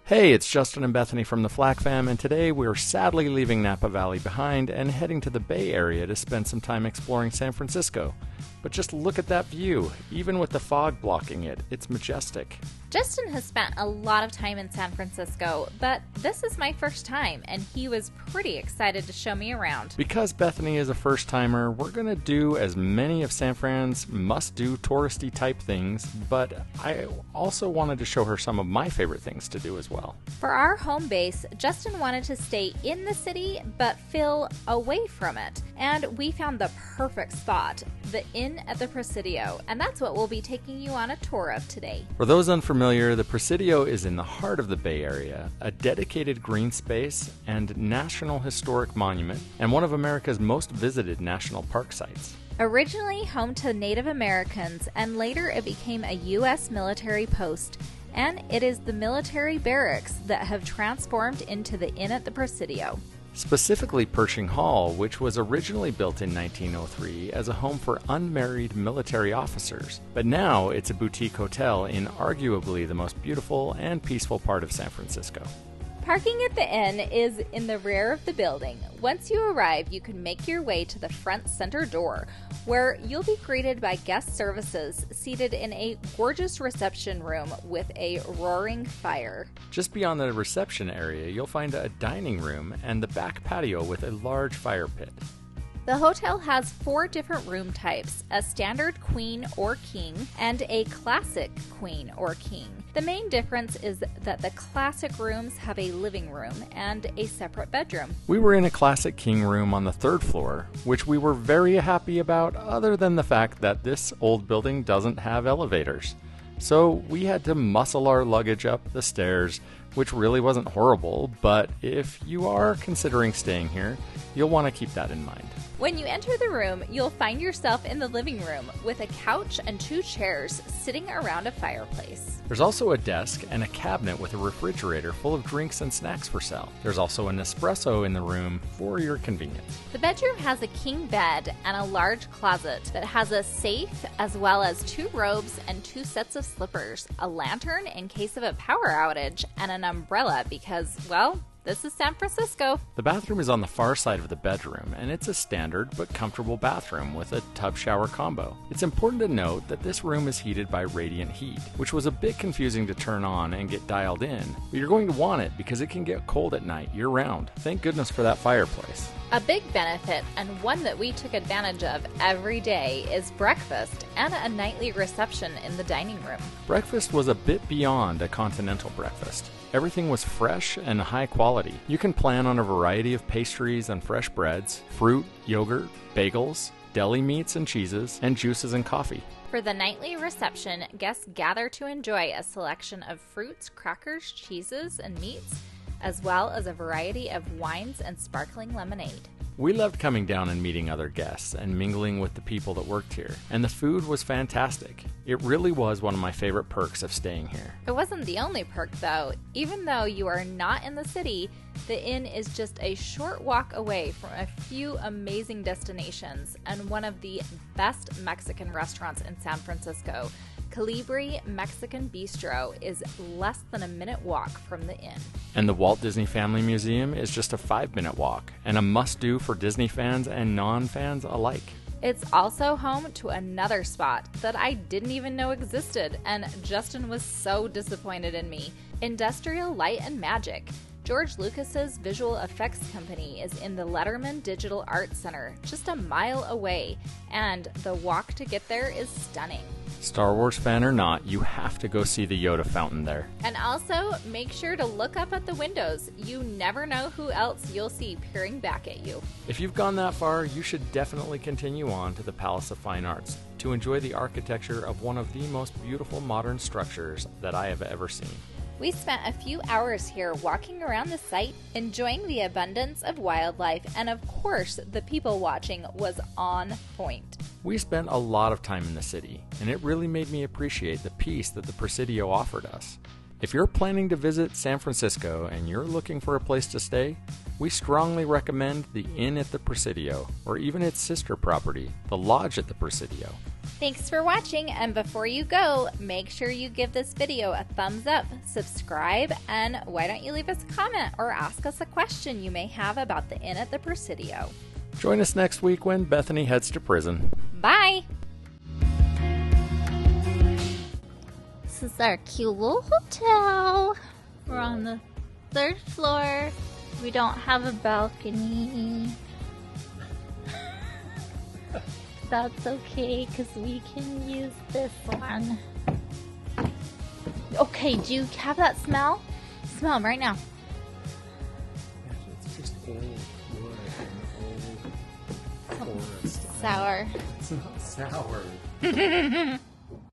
Hey, it's Justin and Bethany from the Flack fam, and today we're sadly leaving Napa Valley behind and heading to the Bay Area to spend some time exploring San Francisco. But just look at that view. Even with the fog blocking it, it's majestic. Justin has spent a lot of time in San Francisco, but this is my first time, and he was pretty excited to show me around. Because Bethany is a first-timer, we're going to do as many of San Fran's must-do touristy type things, but I also wanted to show her some of my favorite things to do as well. For our home base, Justin wanted to stay in the city, but feel away from it, and we found the perfect spot, the Inn at the Presidio, and that's what we'll be taking you on a tour of today. For those unfamiliar, the Presidio is in the heart of the Bay Area, a dedicated green space and National Historic Monument, and one of America's most visited national park sites. Originally home to Native Americans, and later it became a U.S. military post, and it is the military barracks that have transformed into the Inn at the Presidio. Specifically Pershing Hall, which was originally built in 1903 as a home for unmarried military officers, but now it's a boutique hotel in arguably the most beautiful and peaceful part of San Francisco. Parking at the inn is in the rear of the building. Once you arrive, you can make your way to the front center door, where you'll be greeted by guest services seated in a gorgeous reception room with a roaring fire. Just beyond the reception area, you'll find a dining room and the back patio with a large fire pit. The hotel has 4 different room types, a standard queen or king and a classic queen or king. The main difference is that the classic rooms have a living room and a separate bedroom. We were in a classic king room on the 3rd floor, which we were very happy about other than the fact that this old building doesn't have elevators. So we had to muscle our luggage up the stairs, which really wasn't horrible, but if you are considering staying here, you'll want to keep that in mind. When you enter the room, you'll find yourself in the living room with a couch and 2 chairs sitting around a fireplace. There's also a desk and a cabinet with a refrigerator full of drinks and snacks for sale. There's also an espresso in the room for your convenience. The bedroom has a king bed and a large closet that has a safe as well as 2 robes and 2 sets of slippers, a lantern in case of a power outage, and an umbrella because, well, this is San Francisco. The bathroom is on the far side of the bedroom, and it's a standard but comfortable bathroom with a tub-shower combo. It's important to note that this room is heated by radiant heat, which was a bit confusing to turn on and get dialed in, but you're going to want it because it can get cold at night year-round. Thank goodness for that fireplace. A big benefit, and one that we took advantage of every day, is breakfast and a nightly reception in the dining room. Breakfast was a bit beyond a continental breakfast. Everything was fresh and high quality. You can plan on a variety of pastries and fresh breads, fruit, yogurt, bagels, deli meats and cheeses, and juices and coffee. For the nightly reception, guests gather to enjoy a selection of fruits, crackers, cheeses, and meats, as well as a variety of wines and sparkling lemonade. We loved coming down and meeting other guests and mingling with the people that worked here, and the food was fantastic. It really was one of my favorite perks of staying here. It wasn't the only perk, though. Even though you are not in the city, the inn is just a short walk away from a few amazing destinations and one of the best Mexican restaurants in San Francisco. Colibri Mexican Bistro is less than a minute walk from the inn. And the Walt Disney Family Museum is just a 5-minute walk, and a must-do for Disney fans and non-fans alike. It's also home to another spot that I didn't even know existed, and Justin was so disappointed in me. Industrial Light and Magic. George Lucas's visual effects company is in the Letterman Digital Arts Center, just a mile away, and the walk to get there is stunning. Star Wars fan or not, you have to go see the Yoda Fountain there. And also, make sure to look up at the windows. You never know who else you'll see peering back at you. If you've gone that far, you should definitely continue on to the Palace of Fine Arts to enjoy the architecture of one of the most beautiful modern structures that I have ever seen. We spent a few hours here walking around the site, enjoying the abundance of wildlife, and of course, the people watching was on point. We spent a lot of time in the city, and it really made me appreciate the peace that the Presidio offered us. If you're planning to visit San Francisco and you're looking for a place to stay, we strongly recommend the Inn at the Presidio, or even its sister property, the Lodge at the Presidio. Thanks for watching, and before you go, make sure you give this video a thumbs up, subscribe, and why don't you leave us a comment or ask us a question you may have about the Inn at the Presidio. Join us next week when Bethany heads to prison. Bye! This is our cute little hotel. We're on the 3rd floor. We don't have a balcony. That's okay, because we can use this one. Okay, do you have that smell? Smell 'em right now. It's just old wood and old forest. Sour. It's not sour.